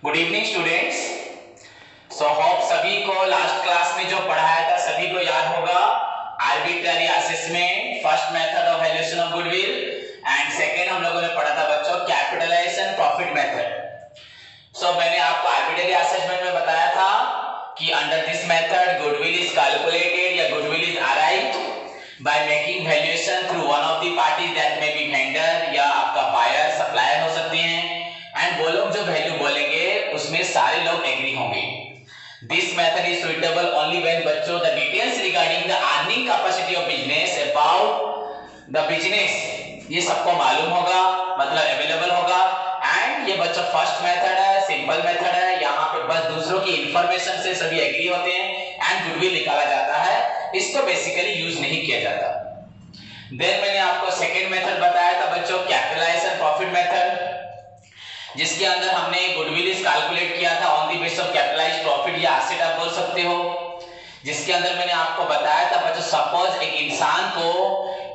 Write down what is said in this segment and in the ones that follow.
Good evening students. Hope सभी को last class में जो पढ़ाया था सभी को याद होगा। Arbitrary assessment, first method of valuation of goodwill and second हम लोगों ने पढ़ा था बच्चों कैपिटलाइजेशन प्रॉफिट मेथड। मैंने आपको आर्बिट्ररी असेसमेंट में बताया था कि under this method goodwill is calculated या goodwill is arrived by making valuation through one of the parties that may be vendor या आपका बायर सप्लायर हो सकते हैं एंड वो लोग जो वैल्यू बोलेंगे उसमें सारे लोग एग्री होंगे। This method is suitable only when बच्चों the details regarding the earning capacity of business about the business ये सबको मालूम होगा, मतलब अवेलेबल होगा। एंड ये बच्चों फर्स्ट मेथड है, सिंपल मेथड है, यहाँ पे बस दूसरों की इंफॉर्मेशन से सभी एग्री होते हैं एंड गुडविल निकाला जाता है। इसको बेसिकली यूज नहीं किया जाता। देन मैंने आपको सेकेंड मेथड बताया था बच्चों कैपिटलाइजेशन प्रॉफिट मेथड, जिसके अंदर हमने गुडविल इज कैलकुलेट किया था on the basis of capitalised profit या एसेट आप बोल सकते हो। जिसके अंदर मैंने आपको बताया था बच्चों सपोज एक इंसान को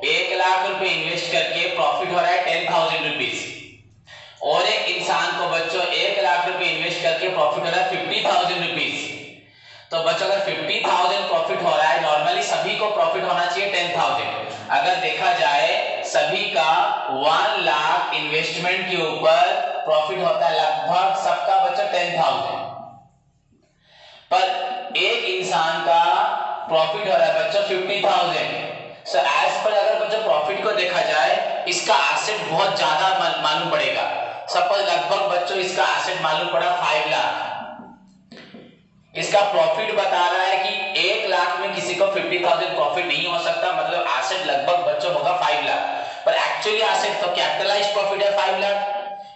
1 लाख रुपए इन्वेस्ट करके प्रॉफिट हो रहा है 10,000 रुपीज और एक इंसान को बच्चों 1 लाख रुपए इन्वेस्ट करके प्रॉफिट हो रहा है 50,000 रुपीज। तो बच्चों अगर 50,000 प्रॉफिट हो रहा है, नॉर्मली सभी को प्रॉफिट होना चाहिए 10,000। अगर देखा जाए सभी का 1 लाख इन्वेस्टमेंट के ऊपर प्रॉफिट होता है लगभग सबका बच्चों 10,000, पर एक इंसान का प्रॉफिट हो रहा है बच्चों 50,000। सो एज पर अगर बच्चों प्रॉफिट को देखा जाए इसका एसेट बहुत ज्यादा मालूम पड़ेगा। सपोज लगभग बच्चों इसका एसेट मालूम पड़ा 5 लाख, इसका प्रॉफिट बता रहा है कि 1 लाख में किसी को 50,000 प्रॉफिट नहीं हो सकता, मतलब एसेट लगभग बच्चों होगा 5 लाख, पर एक्चुअली एसेट तो कैपिटलाइज्ड प्रॉफिट है 5 लाख,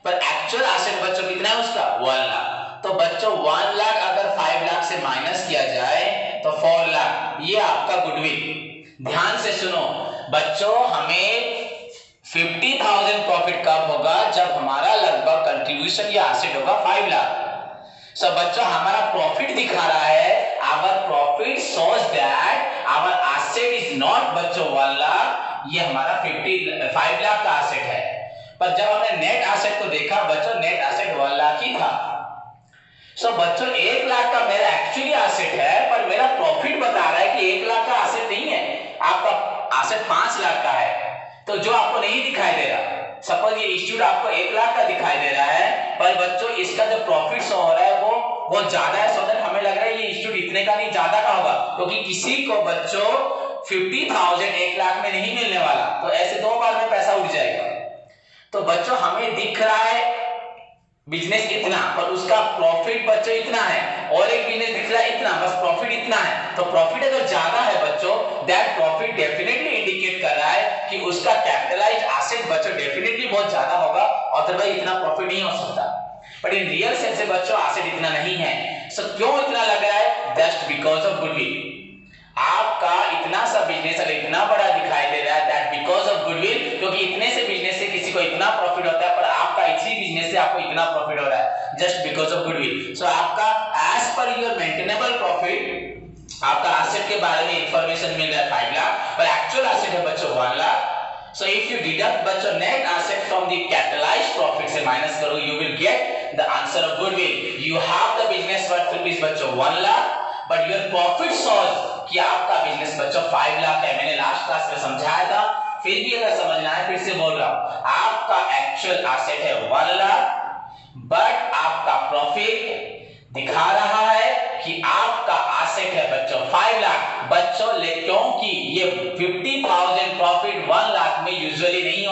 पर एक्चुअल एसेट बच्चों कितना है उसका 1 लाख। तो बच्चों 1 लाख अगर 5 लाख से माइनस किया जाए तो 4 लाख, ये आपका गुडविल। ध्यान से सुनो बच्चों, हमें 50,000 प्रॉफिट कब होगा जब हमारा लगभग कंट्रीब्यूशन या एसेट होगा 5 लाख। सो बच्चों हमारा प्रॉफिट दिखा रहा है, our profit shows that our asset is not बच्चों 1 लाख, ये हमारा 5 लाख का एसेट है। पर जब हमने नेट एसेट को देखा बच्चों नेट एसेट 1 लाख ही था। सो बच्चों 1 लाख का मेरा एक्चुअली एसेट है, पर मेरा प्रॉफिट बता रहा है कि 1 लाख का एसेट नहीं है, आपका एसेट 5 लाख का है। तो जो आपको नहीं दिखाई दे रहा, सपोज ये इंस्टीट्यूट आपको 1 लाख का दिखाई दे रहा है, पर बच्चों इसका जो प्रॉफिट शो हो रहा है वो बहुत ज्यादा है। सो दैट हमें लग रहा है ये इंस्टीट्यूट इतने का नहीं ज्यादा का होगा, क्योंकि किसी को बच्चों 50,000 1 लाख में नहीं मिलने वाला, तो ऐसे 2 बार में पैसा उठ जाएगा। तो बच्चों हमें दिख रहा है बिजनेस इतना, पर उसका प्रॉफिट बच्चों इतना है, और एक बिजनेस दिख रहा है इतना, बस प्रॉफिट इतना है। तो प्रॉफिट अगर ज्यादा है बच्चों, दैट प्रॉफिट डेफिनेटली इंडिकेट कर रहा है कि उसका कैपिटलाइज्ड एसेट बच्चों डेफिनेटली बहुत ज्यादा होगा, अदरवाइज इतना प्रॉफिट नहीं हो सकता। बट इन रियल सेंस से बच्चों एसेट इतना नहीं है। सो क्यों इतना लग रहा है? Just because of goodwill. आपका इतना सा बिजनेस अगर इतना बड़ा दिखाई दे रहा है, दैट बिकॉज ऑफ गुडविल, क्योंकि इतने से बिजनेस से किसी को इतना प्रॉफिट होता है, पर आपका इसी बिजनेस से आपको इतना प्रॉफिट हो रहा है just because of goodwill. So आपका एज पर योर मेंटेनेबल प्रॉफिट, आपका एसेट के बारे में इंफॉर्मेशन मिल रहा है 5 लाख, पर एक्चुअल एसेट है बच्चों 1 lakh. So if you deduct बच्चों net asset from the capitalised profit से माइनस करो, you will get the answer of goodwill. You have the business worth rupees बच्चों 1 lakh, but your profit shows कि आपका बिजनेस बच्चों 5 लाख है। मैंने लास्ट क्लास में समझाया था, फिर भी अगर समझना है फिर से बोल रहा हूं, आपका एक्चुअल एसेट है 1 लाख, बट आपका प्रॉफिट दिखा रहा है कि आपका एसेट है बच्चों 5 लाख बच्चों, क्योंकि ये 50,000 प्रॉफिट 1 लाख में यूजुअली नहीं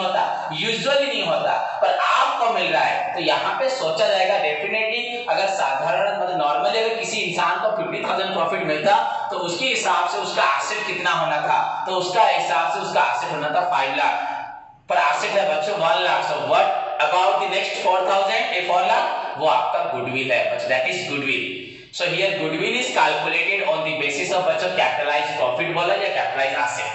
होता, पर आपको मिल रहा है। तो यहाँ पे सोचा जाएगा डेफिनेटली, अगर साधारण मतलब नॉर्मली अगर किसी इंसान को 50,000 प्रॉफिट मिलता तो उसके हिसाब से उसका एसेट कितना होना था, तो उसका हिसाब से उसका एसेट होना था 5 लाख, पर एसेट है बच्चों 1 lakh. So what about the next 4 lakh, वो आपका गुडविल है बच्चों, that is goodwill. So here goodwill is calculated on the basis of बच्चों capitalized profit बोला या capitalized asset।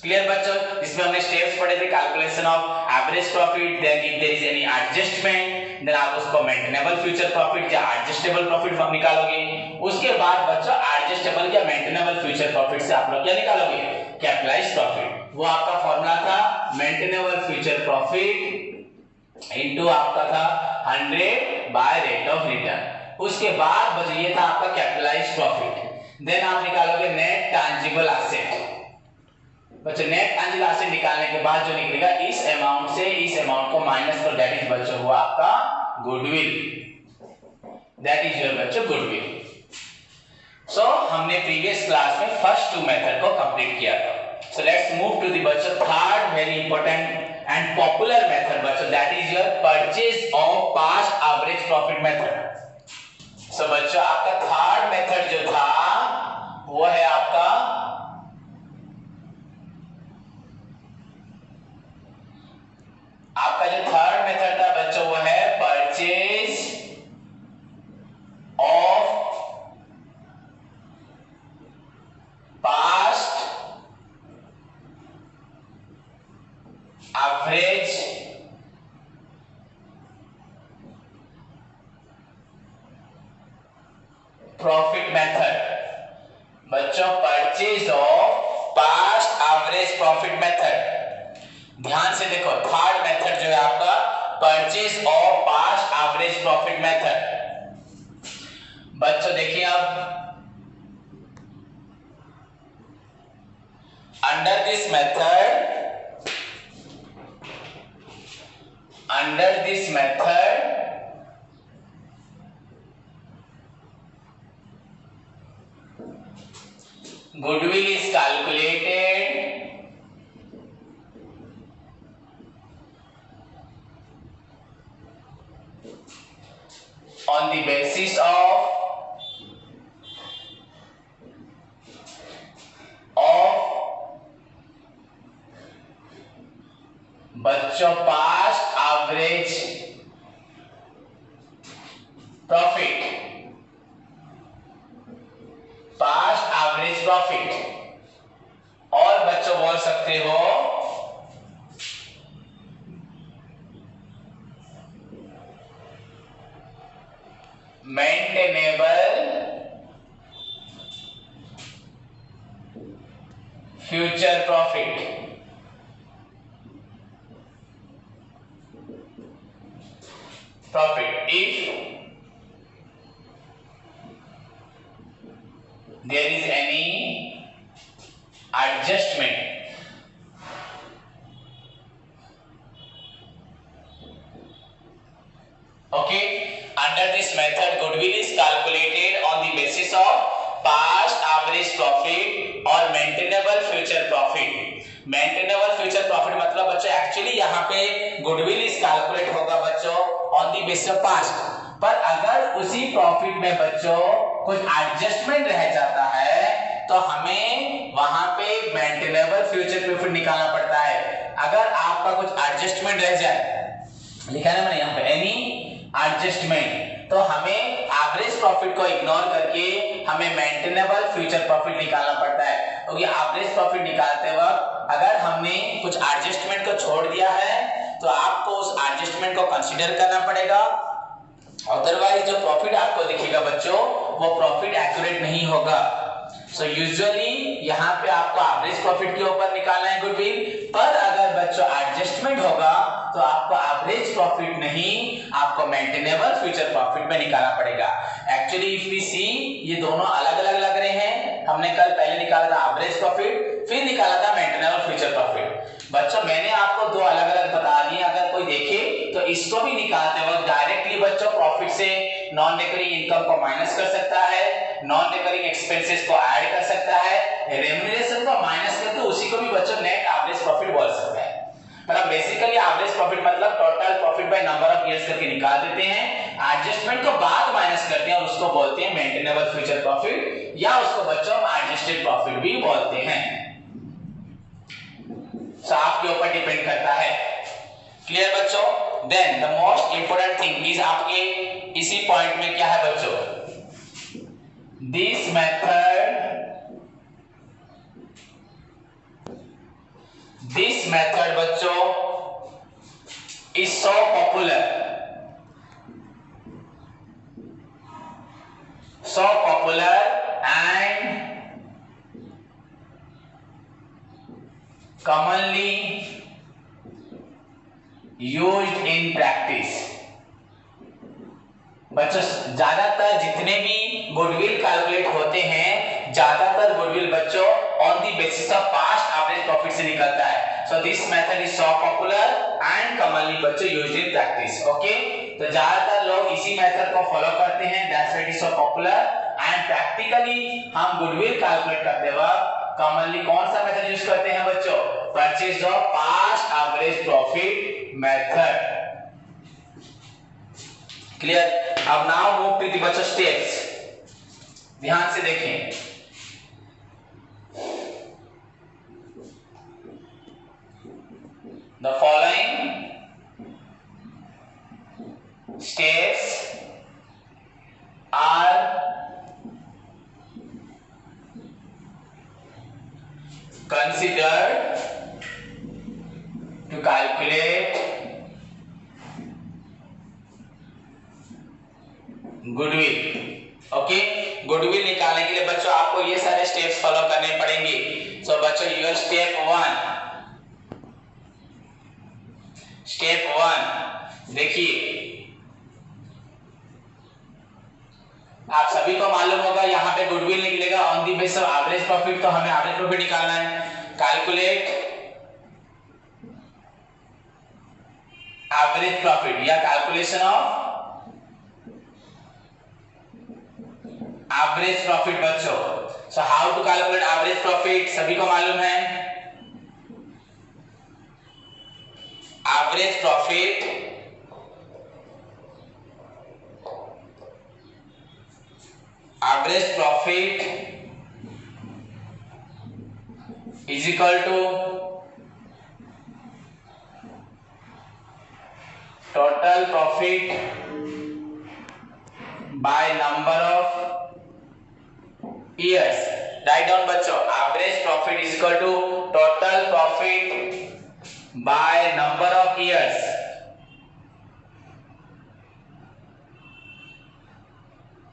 क्लियर बच्चों? इसमें हमने स्टेप्स पढ़े थे, calculation of average profit, then if there is any adjustment, then आप उसको मेंटेनेबल फ्यूचर प्रॉफिट या एडजस्टेबल प्रॉफिट निकालोगे। उसके बाद बच्चों एडजस्टेबल या मेंटेनेबल फ्यूचर प्रॉफिट से आप लोग क्या निकालोगे? Capitalised profit. वो आपका फॉर्मूला था मेंटेनेबल फ्यूचर प्रॉफिट इनटू आपका था 100 बाय रेट ऑफ रिटर्न। उसके बाद बचा ये था आपका कैपिटलाइज्ड प्रॉफिट। देन आप निकालोगे नेट टैंजिबल एसेट। बच्चों नेट टैंजिबल एसेट निकालने के बाद जो निकलेगा इस अमाउंट से इस अमाउंट को माइनस करो, दैट इज बच्चों हुआ आपका गुडविल, दैट इज योर बच्चों गुडविल। सो हमने प्रीवियस क्लास में फर्स्ट टू मेथड को कंप्लीट किया था। So let's move to the बच्चों third very important and popular method बच्चों, that is your purchase of past average profit method. So बच्चों आपका थर्ड मेथड जो था वो है आपका जो थर्ड मेथड था बच्चों वो है purchase of past average profit method. बच्चों purchase of past average profit method, ध्यान से देखो थर्ड मेथड जो है आपका purchase of past average profit method. बच्चों देखिए अब under this method goodwill is calculated on the basis of बच्चों past average profit, past average profit, और बच्चों बोल सकते हो maintainable future profit. If there is any adjustment okay, under this method goodwill is calculated on the basis of past average profit or maintainable future profit। Maintainable future profit मतलब बच्चों actually यहाँ पे goodwill is calculate होगा बच्चों on the basis of past, पर अगर उसी profit में बच्चों कुछ एडजस्टमेंट रह जाता है तो हमें वहां पे मेंटेनेबल फ्यूचर प्रॉफिट निकालना पड़ता है। अगर आपका कुछ एडजस्टमेंट रह जाए, लिखा है ना मैंने यहाँ पे एनी एडजस्टमेंट, तो हमें एवरेज प्रॉफिट को इग्नोर करके हमें मेंटेनेबल फ्यूचर प्रॉफिट निकालना पड़ता है, क्योंकि एवरेज प्रॉफिट निकालते वक्त अगर हमने कुछ एडजस्टमेंट को छोड़ दिया है तो आपको उस एडजस्टमेंट को कंसीडर करना पड़ेगा, अदरवाइज जो प्रॉफिट आपको दिखेगा बच्चों वो प्रॉफिट एक्यूरेट नहीं होगा। सो यूजुअली यहाँ पे आपको एवरेज प्रॉफिट के ऊपर निकालना है गुडविल, पर अगर बच्चों एडजस्टमेंट होगा तो आपको एवरेज प्रॉफिट नहीं, आपको मेंटेनेबल फ्यूचर प्रॉफिट में निकालना पड़ेगा। एक्चुअली इफ वी सी ये दोनों अलग अलग लग रहे हैं, हमने कल पहले निकाला था एवरेज प्रॉफिट, फिर निकाला था मेंटेनेबल फ्यूचर प्रॉफिट। बच्चों मैंने आपको दो अलग अलग बता दिए, अगर कोई देखे तो इसको भी निकालते वक्त डायरेक्टली बच्चों प्रॉफिट से नॉन रिकरिंग इनकम को माइनस कर सकता है, नॉन रिकरिंग एक्सपेंसेस को ऐड कर सकता है, रेम्यूनरेशन को माइनस करके उसी को भी बच्चों नेट एवरेज प्रॉफिट बोल सकता है। मतलब बेसिकली एवरेज प्रॉफिट मतलब total profit by number of years करके निकाल देते हैं, एडजस्टमेंट को बाद माइनस करते हैं और उसको बोलते हैं मेंटेनेबल फ्यूचर प्रॉफिट, या उसको बच्चों एडजस्टेड प्रॉफिट भी बोलते हैं। सो आपके ऊपर डिपेंड करता है। क्लियर बच्चों? Then the most important thing is आपके इसी पॉइंट में क्या है बच्चों, दिस मेथड बच्चों is so popular and commonly used in practice। बच्चों ज्यादातर जितने भी गुडविल कैलकुलेट होते हैं, ज्यादातर गुडविल बच्चों on the basis of past average profit से निकलता है। So this method is so popular and commonly बच्चों यूज्ड इन प्रैक्टिस। ओके, तो ज्यादातर लोग इसी मेथड को फॉलो करते हैं, that's why it is so popular and practically हम गुडविल कैलकुलेट करते वक्त कॉमनली कौन सा मेथड यूज करते हैं बच्चों? Purchase of past average profit method. Clear? अब नाउ मूव टू द बच्चों स्टेप्स। ध्यान से देखें, the following steps are considered to calculate goodwill. Okay, goodwill निकालने के लिए बच्चों आपको ये सारे स्टेप्स फॉलो करने पड़ेंगे। सो बच्चों योर स्टेप वन देखिए, आप सभी को मालूम होगा यहाँ पे गुडविल निकलेगा on the base of average profit, तो हमें एवरेज प्रॉफिट निकालना है। कैलकुलेट एवरेज प्रॉफिट या कैलकुलेशन ऑफ एवरेज प्रॉफिट बच्चों। So how to calculate average profit सभी को मालूम है। Average profit is equal to total profit by number of years। Write down बच्चों, average profit is equal to total profit by number of years.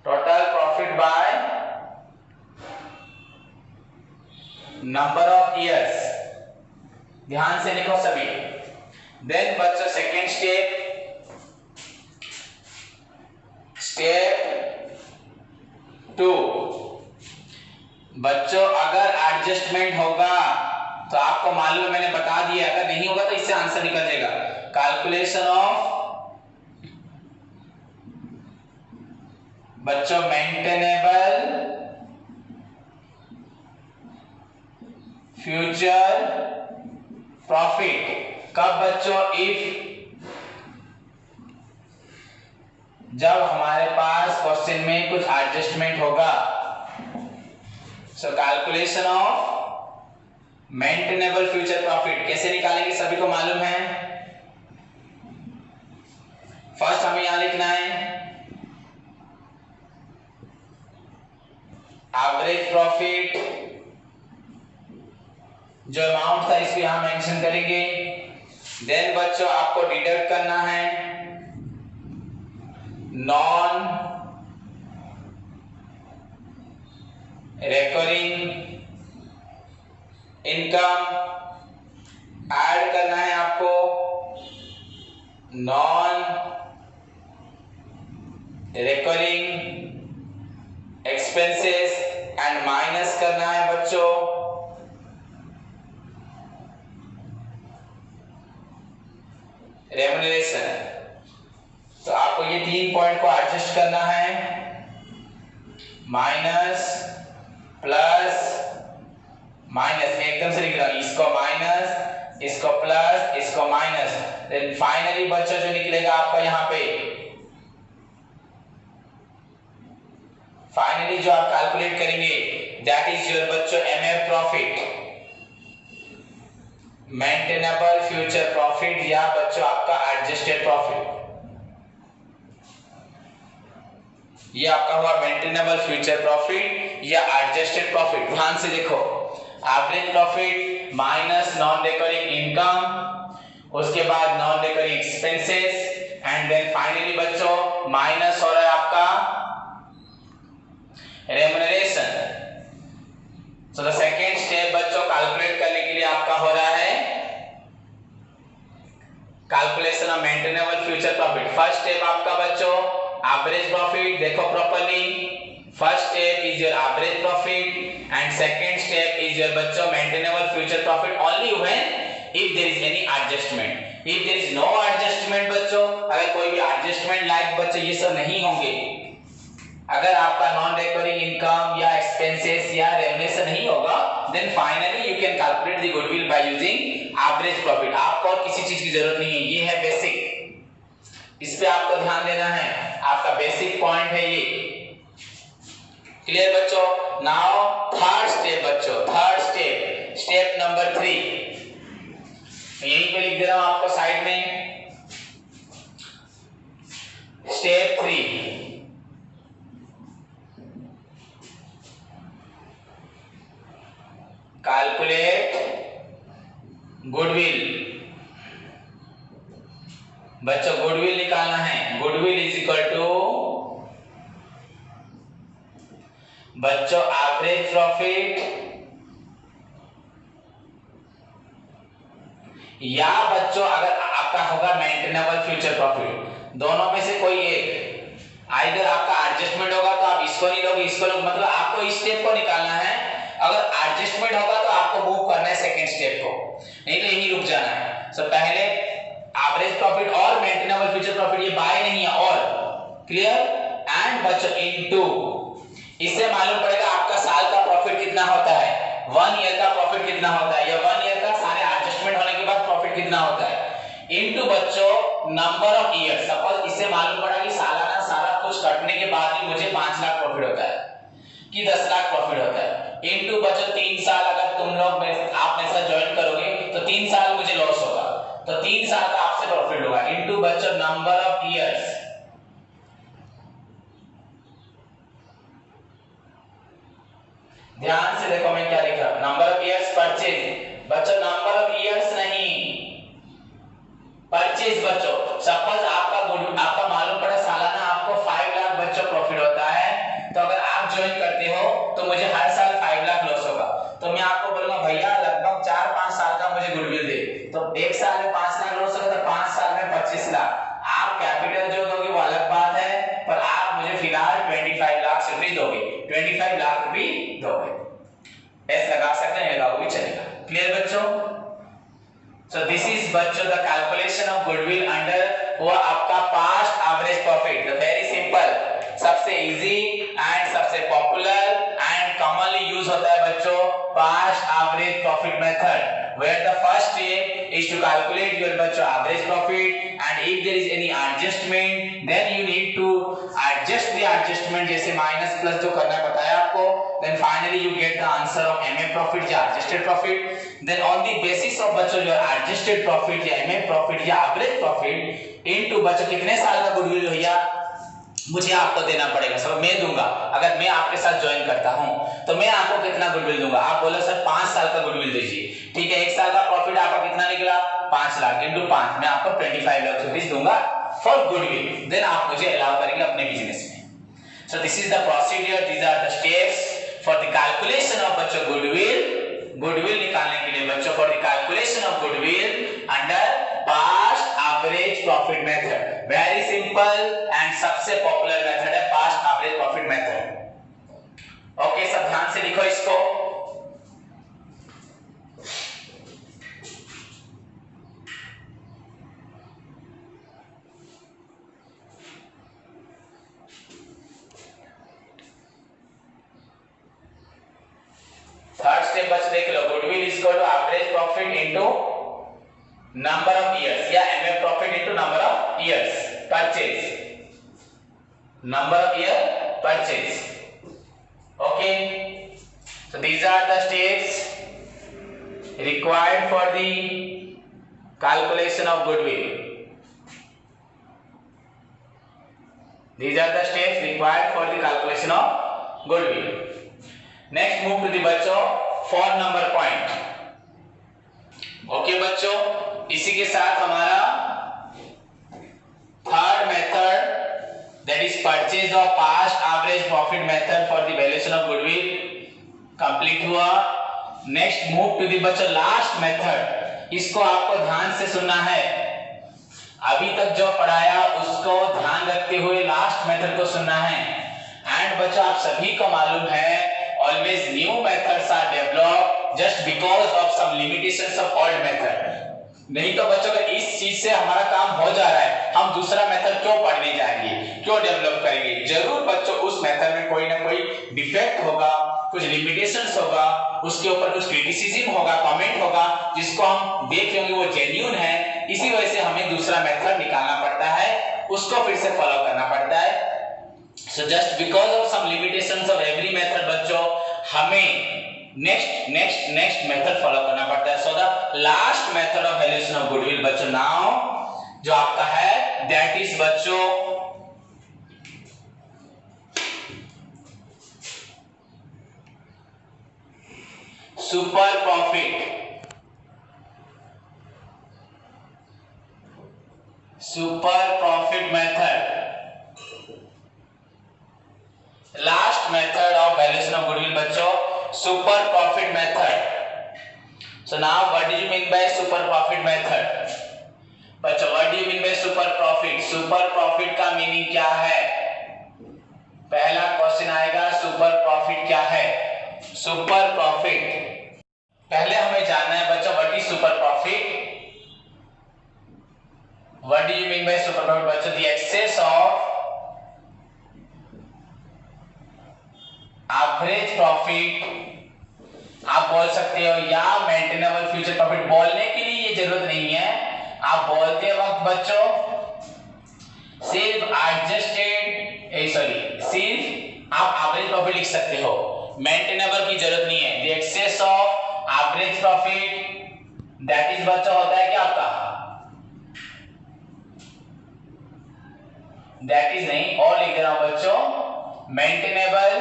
Total profit by number of years. ध्यान से लिखो सभी। Then बच्चों second step 2। बच्चों अगर adjustment होगा तो आपको मालूम है, मैंने बता दिया, अगर नहीं होगा तो इससे आंसर निकल जाएगा। कैलकुलेशन ऑफ बच्चों मेंटेनेबल फ्यूचर प्रॉफिट। कब बच्चों? इफ जब हमारे पास क्वेश्चन में कुछ एडजस्टमेंट होगा। So calculation of maintainable future profit कैसे निकालेंगे सभी को मालूम है। फर्स्ट हमें यहां लिखना है एवरेज प्रॉफिट, जो अमाउंट था इसको यहां मेंशन करेंगे। देन बच्चों आपको डिडक्ट करना है नॉन रिकरिंग इनकम, ऐड करना है आपको non recurring expenses and minus करना है बच्चों रेम्युनरेशन। तो आपको ये 3 पॉइंट को एडजस्ट करना है, माइनस प्लस माइनस, एकदम से लिख रहा हूं, इसको माइनस, इसको प्लस, इसको माइनस। देन फाइनली बच्चों जो निकलेगा आपका यहाँ पे, फाइनली जो आप कैलकुलेट करेंगे दैट इज योर बच्चों MF profit, maintainable future profit, या बच्चों आपका एडजस्टेड प्रॉफिट। ये आपका हुआ मेंटेनेबल फ्यूचर प्रॉफिट या एडजस्टेड प्रॉफिट। ध्यान से देखो, average profit minus non recurring income, उसके बाद non recurring expenses, and then finally बच्चों माइनस हो रहा है आपका remuneration. So the second step बच्चों कैलकुलेट करने के लिए आपका हो रहा है calculation of maintainable future profit. First step आपका बच्चों एवरेज प्रॉफिट देखो properly, first step is your average profit and second step is your बच्चों maintainable future profit only when if there is any adjustment. If there is no adjustment बच्चों, अगर कोई भी adjustment like बच्चों ये सब नहीं होंगे, अगर आपका नॉन रिकरिंग इनकम या एक्सपेंसेस या रेवेन्यू से नहीं होगा, then finally you can calculate the goodwill by using average profit. आपको और किसी चीज की जरूरत नहीं है, ये है बेसिक, इस पे आपको ध्यान देना है, आपका बेसिक पॉइंट है ये। क्लियर बच्चों? नाउ थर्ड स्टेप बच्चों, थर्ड स्टेप, स्टेप नंबर 3 यहीं पे लिख दे रहा हूं आपको साइड में। Step 3 calculate goodwill. बच्चों गुडविल निकालना है, गुडविल इज इक्वल टू बच्चों एवरेज प्रॉफिट या बच्चों अगर आपका होगा मेंटेनेबल फ्यूचर प्रॉफिट, दोनों में से कोई एक। आइदर आपका एडजस्टमेंट होगा तो आप इसको नहीं लोगे, इसको लोगे, मतलब आपको इस स्टेप को निकालना है। अगर एडजस्टमेंट होगा तो आपको मूव करना है सेकंड स्टेप को, नहीं तो यही रुक जाना है। सो पहले एवरेज प्रॉफिट और मेंटेनेबल फ्यूचर प्रॉफिट, ये बाय नहीं है और, क्लियर? एंड बच्चों इनटू, इससे मालूम पड़ेगा आपका साल का प्रॉफिट कितना होता है, 1 ईयर का प्रॉफिट कितना होता है, या 1 ईयर का सारे एडजस्टमेंट होने के बाद प्रॉफिट कितना होता है, इनटू बच्चों नंबर ऑफ ईयर। सपोज इससे मालूम पड़ा कि सालाना सारा कुछ कटने के बाद भी मुझे 5 लाख प्रॉफिट होता है कि 10 लाख प्रॉफिट होता है, इनटू बच्चों 3 साल अगर तुम लोग आप मेरे साथ ज्वाइन करोगे तो 3 साल मुझे लॉस होगा, तो 3 साल का आपसे प्रॉफिट होगा, इनटू बच्चों नंबर ऑफ ईयर्स। ध्यान से देखो मैं क्या लिख रहा हूं, नंबर ऑफ ईयर्स परचेज। बच्चों नंबर ऑफ ईयर्स नहीं, परचेज बच्चों। सपोज आपका मालूम पड़ा सालाना आपको 5 लाख बच्चों प्रॉफिट होता है, तो अगर आप ज्वाइन करते हो तो मुझे हर साल 5 लाख लॉस होगा, तो मैं आपको बोलूंगा भैया लगभग 4-5 साल का मुझे गुडविल दे, तो 1 साल में 5 लाख लॉस होगा, तो 5 साल में 25 लाख। आप कैपिटल जो दोगे वो अलग बात है, पर आप मुझे फिलहाल 25 लाख रुपए दोगे, 25 लाख रुपए दोगे। ऐसे लगा सकते हैं, लगाओ भी चलेगा। क्लियर बच्चों? So this is बच्चों the calculation of goodwill under हुआ आपका past average profit। The very simple, सबसे easy and सबसे popular and commonly use होता है बच्चों past average profit method, where the first step is to calculate your बच्चों average profit, and if there is any adjustment then you need to adjust the adjustment, जैसे minus plus जो करना है बताया आपको, then finally you get the answer of MA profit या adjusted profit। then on the basis of बच्चों your adjusted profit या MA profit या average profit into बच्चों कितने साल का गुडविल भैया मुझे आपको देना पड़ेगा, सब मैं दूंगा। अगर मैं आपके साथ ज्वाइन करता हूं तो मैं आपको कितना गुडविल दूंगा, आप बोलो सर 5 साल का गुडविल दीजिए, ठीक है, 1 साल का प्रॉफिट आपका कितना निकला 5 लाख इनटू 5, मैं आपको 25 लाख रुपए दूंगा फॉर गुडविल, देन आप मुझे अलाउ करेंगे अपने बिजनेस में। So this is the procedure, these are the steps for the calculation of बच्चों गुडविल। गुडविल निकालने के लिए बच्चों for the calculation of goodwill under past average profit method, very simple and सबसे पॉपुलर मेथड है past average profit method. Okay, सब ध्यान से लिखो इसको। थर्ड स्टेप बस देख लो, goodwill is equal to average profit into number of years या MA profit into number of years purchase, number of year purchase. Okay, so these are the steps required for the calculation of goodwill. These are the steps required for the calculation of goodwill. Next move to the बच्चों 4 number point। Okay बच्चों, इसी के साथ हमारा third method that is purchase of past average profit method for the valuation of goodwill complete हुआ। next move to the बच्चों last method, इसको आपको ध्यान से सुनना है। अभी तक जो पढ़ाया उसको ध्यान रखते हुए लास्ट मेथड को सुनना है। एंड बच्चों आप सभी को मालूम है always new methods are developed just because of some limitations of old method. नहीं तो बच्चों अगर इस चीज से हमारा काम हो जा रहा है, हम दूसरा मेथड क्यों पढ़ने जाएंगे, क्यों डेवलप करेंगे? जरूर बच्चों उस मेथड में कोई ना कोई डिफेक्ट होगा, कुछ लिमिटेशंस होगा, उसके ऊपर कुछ क्रिटिसिज्म होगा, कमेंट होगा, जिसको हम देख लेंगे वो जेन्युइन है। इसी वजह से हमें दूसरा मेथड निकालना पड़ता है, उसको फिर से फॉलो करना पड़ता है। So just because of some limitations of every method बच्चों हमें नेक्स्ट मेथड फॉलो करना पड़ता है। So the last method of valuation of goodwill बच्चों now जो आपका है that is बच्चों super profit. Super profit method, last method of valuation of goodwill बच्चों super profit method. So now what do you mean by super profit method? बच्चों what do you mean by super profit? Super profit का meaning क्या है? पहला question आएगा super profit क्या है? Super profit पहले हमें जानना है बच्चों what is super profit. What do you mean by super profit बच्चों? The excess of average profit आप बोल सकते हो, या मेंटेनेबल फ्यूचर प्रॉफिट। बोलने के लिए ये जरूरत नहीं है, आप बोलते वक्त बच्चों सिर्फ सिर्फ आप एवरेज प्रॉफिट लिख सकते हो, मेंटेनेबल की जरूरत नहीं है। The excess of average profit that is बच्चों होता है क्या आपका? दैट इज नहीं, और लिख दे रहा हूं बच्चों मेंटेनेबल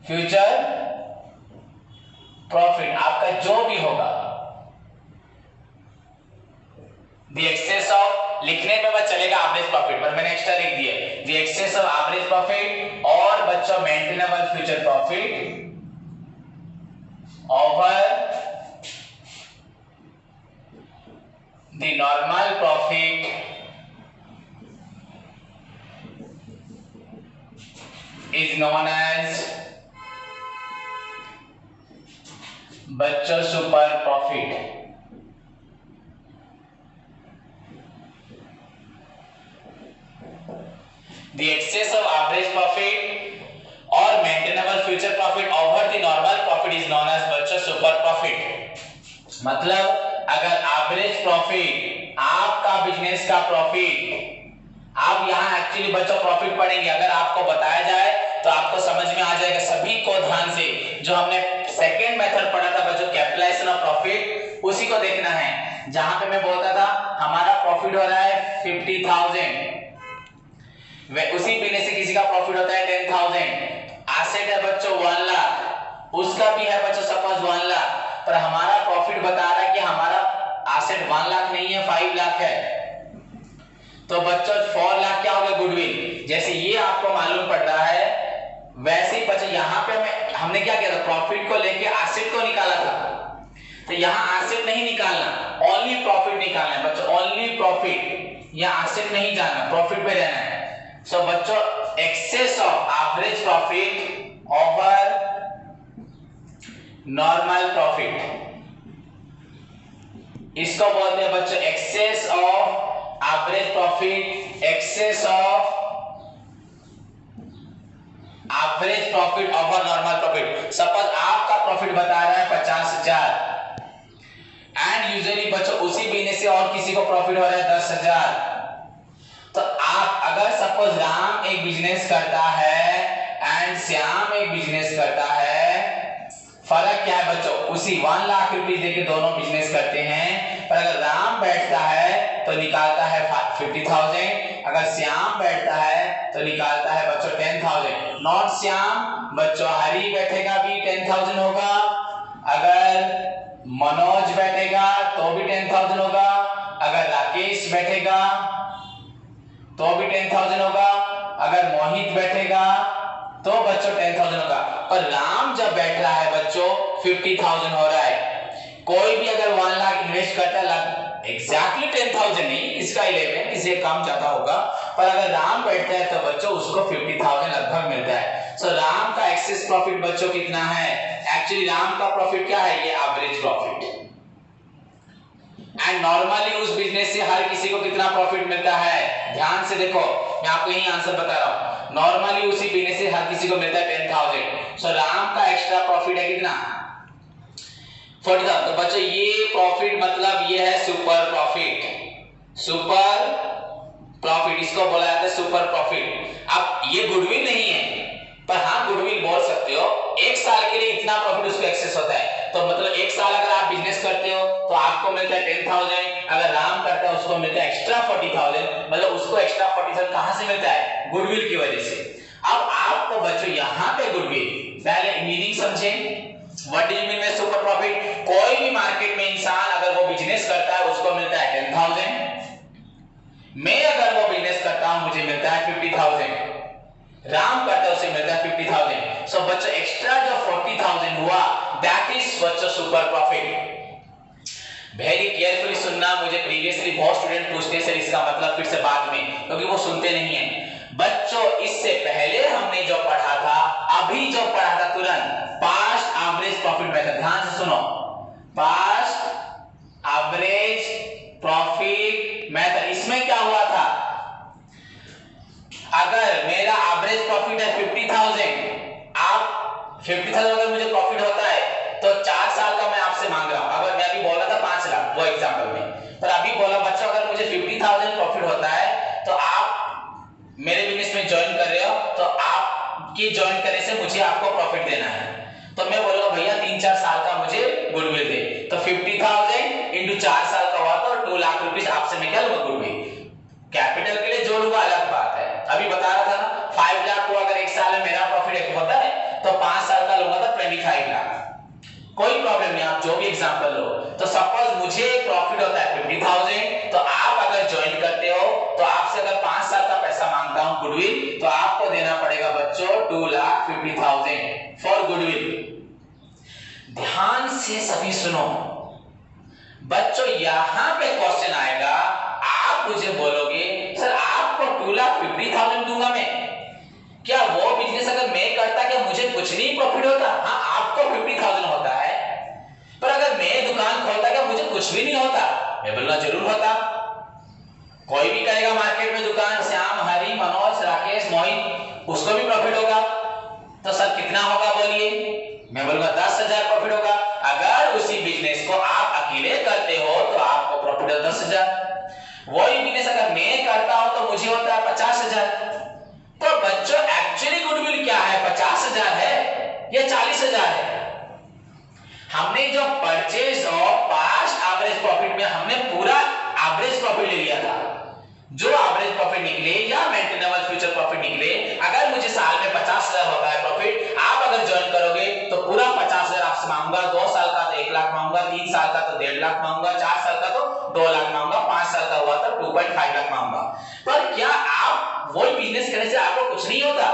फ्यूचर प्रॉफिट आपका जो भी होगा। द एक्सेस ऑफ लिखने में बस चलेगा एवरेज प्रॉफिट, पर मैंने एक्स्ट्रा लिख दिया the excess of average profit और बच्चों maintainable future profit over the normal profit is known as बच्चों super profit. The excess of average profit और maintainable future profit over the normal profit is known as बच्चों super profit. मतलब अगर average profit आपका business का profit, आप यहां actually बच्चों प्रॉफिट पढ़ेंगे, अगर आपको बताया जाए तो आपको समझ में आ जाएगा। सभी को ध्यान से जो हमने सेकेंड मेथड पढ़ा था बच्चों कैपिटलाइजेशन ऑफ प्रॉफिट, उसी को देखना है। जहां पे मैं बोलता था हमारा प्रॉफिट हो रहा है 50,000, उसी बिजनेस से किसी का प्रॉफिट होता है 10,000। एसेट है बच्चों 1 लाख, उसका भी है बच्चों सपोज 1 लाख, पर हमारा प्रॉफिट बता रहा है कि हमारा एसेट 1 लाख नहीं है 5 लाख है, तो बच्चों 4 लाख क्या हो गया गुडविल। जैसे ये आपको मालूम पड़ रहा है वैसे ही बच्चों यहाँ पे हमने क्या किया था, प्रॉफिट को लेके एसेट को निकाला था, तो यहाँ एसेट नहीं निकालना, ओनली प्रॉफिट निकालना है बच्चों, ओनली प्रॉफिट। यहाँ एसेट नहीं जाना, प्रॉफिट पे रहना है। सो बच्चों excess of average profit over normal profit, इसको बोलते हैं बच्चों excess of average profit, excess of average profit over normal profit. Suppose आपका प्रॉफिट बता रहा है 50,000 एंड यूजुअली बच्चों उसी बिजनेस से और किसी को प्रॉफिट हो रहा है 10,000, तो आप अगर सपोज राम एक बिजनेस करता है एंड श्याम एक बिजनेस करता है, फर्क क्या है बच्चों? उसी 1 लाख रुपीस देके दोनों बिजनेस करते हैं, पर अगर राम बैठता है तो निकालता है 50,000, अगर श्याम बैठता है तो निकालता है बच्चों 10,000। नॉट श्याम बच्चों, हरी बैठेगा भी 10,000 होगा, अगर मनोज बैठेगा तो भी 10,000 होगा, अगर राकेश बैठेगा तो भी 10,000 होगा, अगर मोहित बैठेगा तो बच्चों 10,000 होगा। और राम जब बैठ रहा है बच्चों 50,000 हो रहा है। कोई भी अगर 1 लाख इन्वेस्ट करता है एग्जैक्टली 10,000 नहीं, इसका 11, किसी काम ज्यादा होगा, पर अगर राम बैठता है तो बच्चों उसको 50,000 लगभग मिलता है। सो राम का एक्सेस प्रॉफिट बच्चों कितना है? एक्चुअली राम का प्रॉफिट क्या है? ये एवरेज प्रॉफिट। एंड नॉर्मली उस बिजनेस से हर किसी को कितना प्रॉफिट मिलता है? ध्यान से देखो, मैं आपको यही आंसर बता रहा हूं। नॉर्मली उसी बिजनेस से हर किसी को मिलता है 10,000। सो राम का एक्स्ट्रा प्रॉफिट है कितना? 40,000। तो बच्चों ये प्रॉफिट मतलब ये है सुपर प्रॉफिट। सुपर प्रॉफिट इसको बोला जाता है सुपर प्रॉफिट। अब ये गुडविल नहीं है, पर हाँ गुडविल बोल सकते हो। एक साल के लिए इतना प्रॉफिट उसको एक्सेस होता है, तो मतलब एक साल अगर आप बिजनेस करते हो तो आपको मिलता है 10,000। अगर राम करता है उसको मिलता है एक्स्ट्रा 40,000। मतलब उसको एक्स्ट्रा 40,000 कहां से मिलता है? गुडविल की वजह से। अब आपको बच्चों यहाँ पे गुडविल पहले मीनिंग समझे। What do you mean by super profit? कोई भी मार्केट में इंसान अगर वो बिजनेस करता है उसको मिलता है 10,000। मैं अगर वो बिजनेस करता हूं मुझे मिलता है 50,000। राम करता है उसे मिलता है 50,000। सो बच्चों एक्स्ट्रा जो 40,000 हुआ दैट इज बच्चों सुपर प्रॉफिट। वेरी केयरफुली सुनना, मुझे प्रीवियसली बहुत स्टूडेंट पूछते हैं सर इसका मतलब फिर से बाद में, क्योंकि वो सुनते नहीं है। बच्चों इससे पहले हमने जो पढ़ा था, अभी जो पढ़ा था तुरंत, पास्ट एवरेज प्रॉफिट मेथड। ध्यान से सुनो, पास्ट एवरेज प्रॉफिट मेथड। इसमें क्या हुआ था? अगर मेरा एवरेज प्रॉफिट है 50,000, आप 50,000 अगर मुझे प्रॉफिट होता है तो 4 साल का मैं आपसे मांग रहा हूं। अगर मैं अभी बोला था 5 लाख वो एग्जांपल में, पर अभी बोला बच्चों अगर मुझे 50,000 प्रॉफिट होता है तो आप मेरे बिजनेस में ज्वाइन कर रहे हो, तो आपकी ज्वाइन करने से मुझे आपको प्रॉफिट देना है। तो मैं बोलूंगा भैया 3-4 साल का मुझे गुडविल दे, तो 50,000 इंटू 4 साल का हुआ तो 2 लाख रुपीस आपसे मैं क्या लूंगा? गुडविल। कैपिटल के लिए जोड़ूंगा अलग बात है, अभी बता रहा था ना 5 लाख को अगर एक साल में मेरा प्रॉफिट होता है तो 5 साल का लूंगा तो 25 लाख। कोई प्रॉब्लम नहीं, आप जो भी एग्जांपल लो। तो सपोज मुझे प्रॉफिट होता है 50,000, तो आप अगर ज्वाइन करते हो तो आपसे अगर 5 साल का पैसा मांगता हूं गुडविल, तो आपको देना पड़ेगा बच्चों 2,50,000 फॉर गुडविल। ध्यान से सभी सुनो बच्चों, यहां पे क्वेश्चन आएगा, आप मुझे बोलोगे सर आपको 2,50,000 दूंगा मैं, क्या वो बिजनेस अगर मैं करता क्या मुझे कुछ नहीं प्रॉफिट होता? हाँ आपको 50,000 होता है, पर अगर मैं दुकान खोलता क्या मुझे कुछ भी नहीं होता? मैं बोलना जरूर होता। कोई भी करेगा मार्केट में दुकान, श्याम, हरि, मनोज, राकेश, मोहित, उसको भी प्रॉफिट होगा। तो सर कितना होगा बोलिए? मैं बोलूंगा 10,000 प्रॉफिट होगा। अगर उसी बिजनेस को आप अकेले करते हो तो आपको प्रॉफिट है 10,000। वही बिजनेस अगर मैं करता हूं तो मुझे होता है 50,000। तो बच्चों एक्चुअली गुडविल क्या है? 50,000 है या 40,000 है? हमने जो purchase of past average profit में हमने पूरा एवरेज प्रॉफिट ले लिया था। जो एवरेज प्रॉफिट निकले या मेंटेनेबल फ्यूचर प्रॉफिट निकले, अगर मुझे साल में 50,000 होता है प्रॉफिट, आप अगर ज्वाइन करोगे तो पूरा 50,000 आपसे मांगूंगा। 2 साल का तो 1 लाख मांगूंगा, 3 साल का तो 1.5 लाख मांगूंगा, 4 साल का तो 2 लाख मांगूंगा, 5 साल का हुआ तो 2.5 लाख मांगूंगा। पर क्या आप वही बिजनेस करने से आपको कुछ नहीं होता?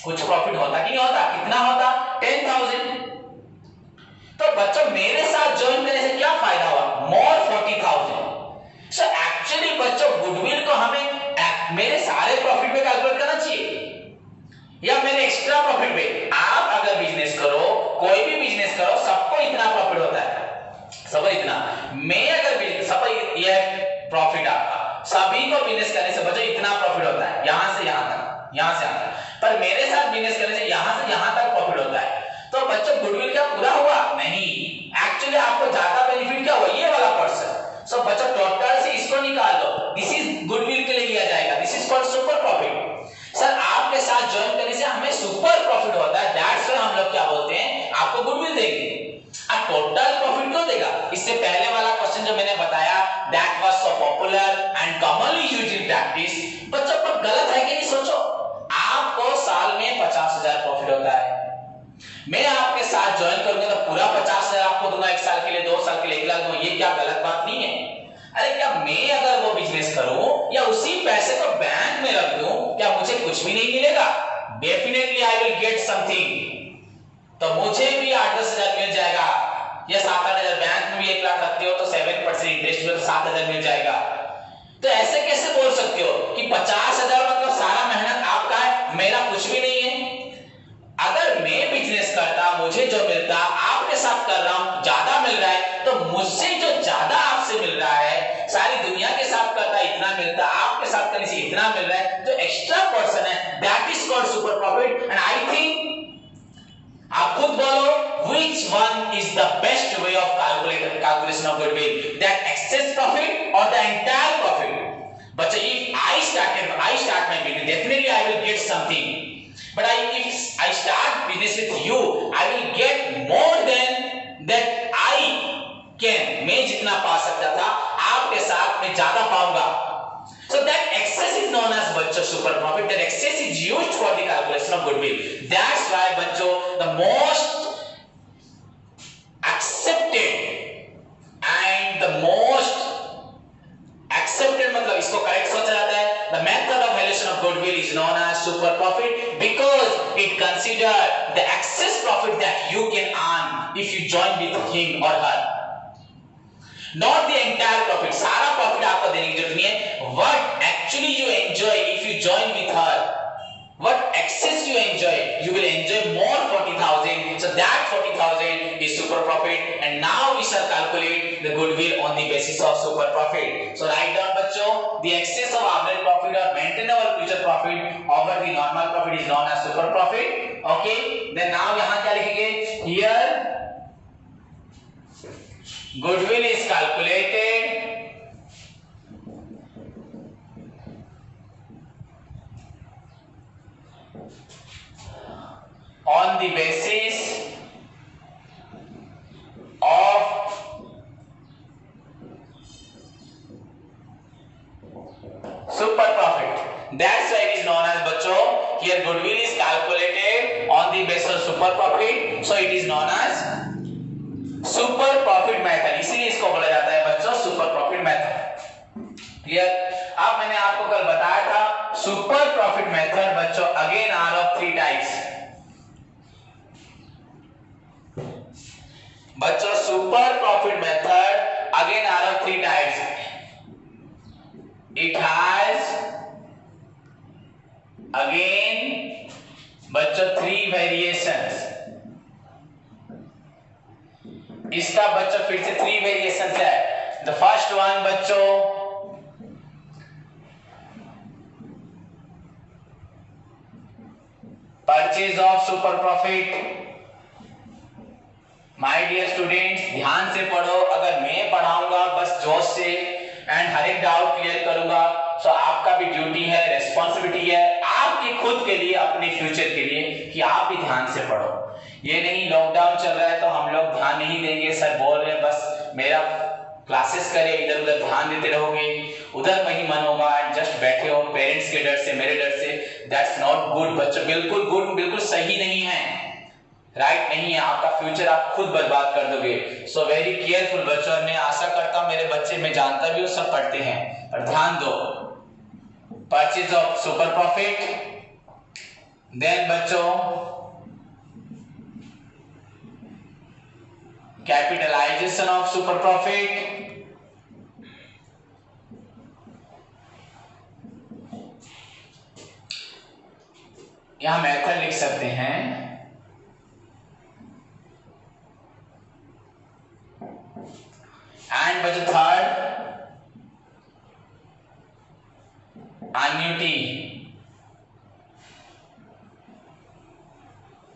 कुछ प्रॉफिट होता कि नहीं होता? कितना होता? 10,000। तो बच्चों मेरे साथ ज्वाइन करने से क्या फायदा हुआ? मोर 40,000। सो एक्चुअली बच्चों गुडविल को हमें मेरे सारे प्रॉफिट में कैलकुलेट करना चाहिए या मेरे एक्स्ट्रा प्रॉफिट में? आप अगर बिजनेस करो, कोई भी बिजनेस करो, सबको इतना प्रॉफिट होता है, सब इतना। मैं अगर सब ये प्रॉफिट आपका, सभी को बिजनेस करने से बच्चों इतना प्रॉफिट होता है, यहां से यहां तक, यहां से यहां तक। पर मेरे साथ बिजनेस करने से यहां से यहां तक प्रॉफिट होता है। तो बच्चों गुडविल क्या पूरा हुआ? नहीं, एक्चुअली आपको ज्यादा बेनिफिट क्या हुआ? ये वाला पर्सन। सो बच्चों टोटल से इसको निकाल दो, दिस इज गुडविल के लिए लिया जाएगा, this is called super profit. Sir आपके साथ ज्वाइन करने से हमें सुपर प्रॉफिट होता है, दैट्स व्हाई हम लोग क्या बोलते हैं, आपको गुडविल देंगे। अब टोटल प्रॉफिट क्यों देगा? इससे पहले वाला क्वेश्चन जो मैंने बताया, that was so popular and commonly used in practice. बच्चों पर गलत है कि नहीं? सोचो, आपको साल में 50,000 प्रॉफिट होता है, मैं आपके साथ ज्वाइन करूंगा तो पूरा 50,000 आपको दूंगा, 1 साल के लिए, 2 साल के लिए 1 लाख दूंगा। ये क्या गलत बात नहीं है? अरे क्या मैं अगर वो बिजनेस करूं या उसी पैसे को बैंक में रख दूं, क्या मुझे कुछ भी नहीं मिलेगा? Definitely I will get something. तो मुझे भी 8-10 हजार मिल जाएगा या 7-8 हजार बैंक में भी 1 लाख रखते हो तो 7% इंटरेस्ट में 7,000 मिल जाएगा। तो ऐसे कैसे बोल सकते हो कि 50,000 मतलब सारा मेहनत आपका है, मेरा कुछ भी नहीं है। अगर मैं बिजनेस करता, मुझे जो मिलता आपके साथ कर रहा हूं, ज्यादा मिल रहा है, तो मुझसे जो ज्यादा आपसे मिल रहा है, सारी दुनिया के साथ करता इतना मिलता, आपके साथ करने से इतना मिल रहा है, जो एक्स्ट्रा पर्सन है, that is called super profit. And I think आप खुद बोलो, which one is the best way of calculation of goodwill, that excess profit or the entire profit? But if I start my business, definitely I will get something. But if I start business with you, I will get more than that I can. मैं जितना पा सकता था, आपके साथ मैं ज्यादा पाऊंगा। So that excess is known as बच्चों super profit. That excess is used for the calculation of goodwill. That's why बच्चों the most accepted and the most accepted मतलब इसको करेक्ट सोचा जाता है। The method of valuation of goodwill is known as super profit because it consider the excess profit that you can earn if you join with him or her. Not the entire profit. सारा profit आपको देने की जरूरत नहीं है। What actually you enjoy if you join with her, what excess you enjoy, you will enjoy more 40,000. So that 40,000 is super profit. And now we shall calculate the goodwill on the basis of super profit. So write down बच्चों, the excess of average profit or maintainable future profit over the normal profit is known as super profit. Okay. Then now यहाँ क्या लिखेंगे? Here goodwill is calculated on the basis of super profit. That's why it is known as बच्चों, here goodwill is calculated on the basis of super profit, so it is known as super profit method. इसीलिए इसको बोला जाता है बच्चों super profit method. Clear? अब मैंने आपको कल बताया था सुपर प्रॉफिट मेथड बच्चों अगेन आर ऑफ 3 टाइप्स। बच्चों super profit method again are of 3 types. It has again बच्चों 3 वेरिएशंस। इसका बच्चों फिर से 3 वेरिएशंस है। द फर्स्ट वन बच्चों purchase of super profit. My dear students ध्यान से पढ़ो, अगर मैं पढ़ाऊंगा बस जोश से एंड हर एक डाउट क्लियर करूंगा, तो आपका भी ड्यूटी है, रेस्पॉन्सिबिलिटी है आपके खुद के लिए, अपने फ्यूचर के लिए कि आप भी ध्यान से पढ़ो। ये नहीं लॉकडाउन चल रहा है तो हम लोग ध्यान नहीं देंगे, सर बोल रहे हैं बस मेरा क्लासेस करे, इधर उधर ध्यान देते रहोगे, उधर कहीं मन होगा जस्ट बैठे हो पेरेंट्स के डर से, मेरे डर से। दैट्स नॉट गुड बच्चों, बिल्कुल गुड, बिल्कुल सही नहीं है, राइट नहीं है। आपका फ्यूचर आप खुद बर्बाद कर दोगे। सो वेरी केयरफुल बच्चों। मैं आशा करता हूं मेरे बच्चे, मैं जानता भी हूं सब पढ़ते हैं, पर ध्यान दो। Purchase of super profit, then बच्चों कैपिटलाइजेशन ऑफ सुपर प्रॉफिट, यहां मेथड लिख सकते हैं एंड बच्चों थर्ड एन्युटी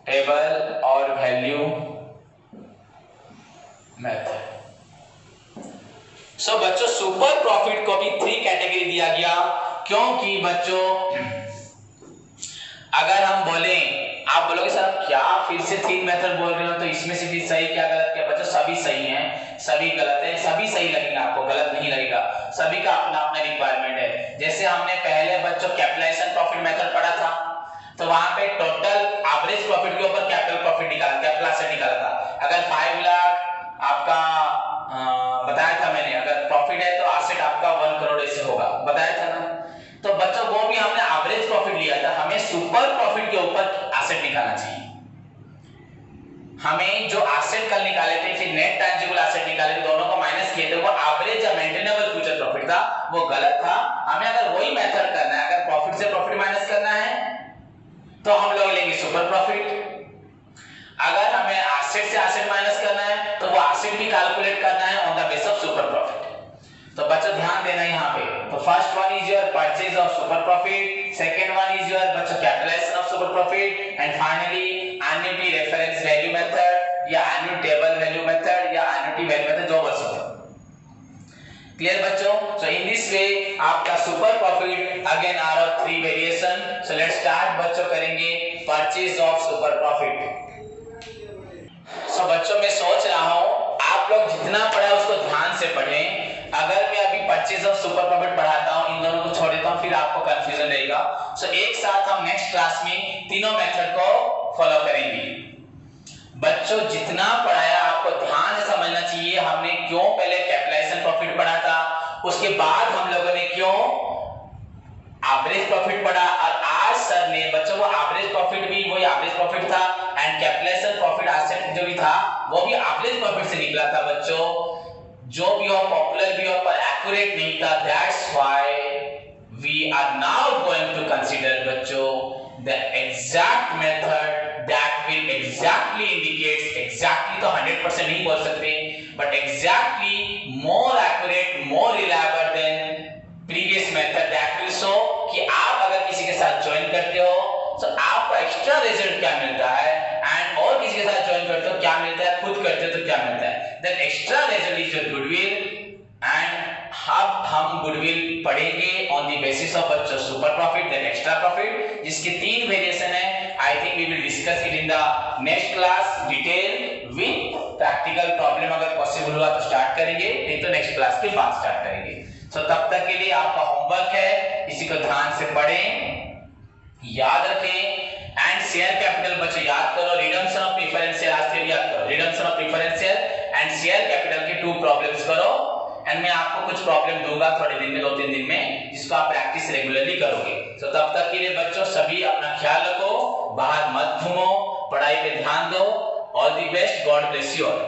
टेबल और वैल्यू मेथड। सो बच्चों सुपर प्रॉफिट को भी 3 कैटेगरी दिया गया, क्योंकि बच्चों अगर हम बोले, आप बोलोगे सर क्या फिर से 3 मेथड बोल रहे हो, तो इसमें से भी सही क्या गलत क्या? बच्चों सभी सही हैं, सभी गलत है, सभी सही लगेगा आपको, गलत नहीं लगेगा, सभी का अपना अपना रिक्वायरमेंट है। जैसे हमने पहले बच्चों कैपिटलाइजेशन प्रॉफिट मेथड पढ़ा था, तो वहां पे टोटल एवरेज प्रॉफिट के ऊपर कैपिटल प्रॉफिट निकाला, कैपिटल एसेट निकाला था। अगर 5 लाख आपका बताया था मैंने, अगर प्रॉफिट है तो एसेट आपका 1 करोड़ ऐसे होगा, बताया था ना। तो बच्चों वो भी हमने एवरेज प्रॉफिट लिया था, हमें सुपर प्रॉफिट के ऊपर एसेट निकालना चाहिए। हमें जो एसेट कल निकाले थे फिर नेट टैंजिबल एसेट निकाले थे, दोनों को माइनस किए थे, वो एवरेज या मेंटेनेबल फ्यूचर प्रॉफिट था, वो गलत था। हमें अगर वही मेथड करना है, अगर प्रॉफिट से प्रॉफिट माइनस करना है तो हम लोग लेंगे सुपर प्रॉफिट। अगर हमें एसेट से एसेट माइनस करना है तो वो एसेट भी कैलकुलेट करना है on the base of super profit. तो बच्चों ध्यान देना यहाँ पे, तो first one is your purchase of super profit, second one is your बच्चों capitalisation of super profit, and finally annuity reference value method या एन्युटेबल वैल्यू मेथड या एन्युटी वैल्यू मेथड, जो बस हो। क्लियर बच्चों? सो इन दिस वे आपका super profit again are of 3 variation. So let's start बच्चों, करेंगे purchase of super profit. So बच्चों मैं सोच रहा हूं आप लोग जितना पढ़ा उसको ध्यान से पढ़ें। अगर मैं अभी परचेज ऑफ सुपर प्रॉफिट पढ़ाता हूं, इन दोनों को छोड़ देता हूं, फिर आपको कंफ्यूजन रहेगा। सो एक साथ हम नेक्स्ट क्लास में तीनों मेथड को फॉलो करेंगे। बच्चों जितना पढ़ाया आपको ध्यान से समझना चाहिए। हमने क्यों पहले कैपिटलाइजेशन प्रॉफिट पढ़ा था, उसके बाद हम लोगों ने क्यों एवरेज प्रॉफिट पढ़ा, और आज सर ने बच्चों वो एवरेज प्रॉफिट भी वही एवरेज प्रॉफिट था, एंड कैपिटलाइजेशन प्रॉफिट एसेट जो भी था वो भी एवरेज प्रॉफिट से निकला था बच्चों। जो भी हो पॉपुलर भी हो पर एक्यूरेट नहीं था। That's why we are now going to consider बच्चों the exact method that will exactly indicates, exactly तो 100% नहीं बोल सकते, but exactly more accurate, more reliable than previous method that will show कि आप अगर किसी के साथ ज्वाइन करते हो तो आपको एक्स्ट्रा रिजल्ट क्या मिलता है, एंड और किसी के साथ ज्वाइन करते हो क्या मिलता है, खुद करते हो तो क्या मिलता है। That extra result is your goodwill, and अब हम गुडविल पढ़ेंगे ऑन द बेसिस ऑफ बच्चों super profit then extra profit, जिसके 3 वेरिएशन है। I think we will discuss it in the next class detail with practical problem. अगर possible हुआ तो start करेंगे, नहीं तो नेक्स्ट क्लास के बाद स्टार्ट करेंगे। सो तब तक के लिए आपका होमवर्क है, इसी को ध्यान से पढ़ें, याद रखें, एंड शेयर कैपिटल बच्चों याद करो, रिडम्पशन ऑफ प्रेफरेंस शेयर आज से याद करो, redemption of preference share and share capital के 2 प्रॉब्लम्स करो, एंड मैं आपको कुछ प्रॉब्लम दूंगा थोड़े दिन में, 2-3 दिन में, जिसको आप प्रैक्टिस रेगुलरली करोगे। तो तब तक के लिए बच्चों सभी अपना ख्याल रखो, बाहर मत घूमो, पढ़ाई पे ध्यान दो। All the best, God bless you all.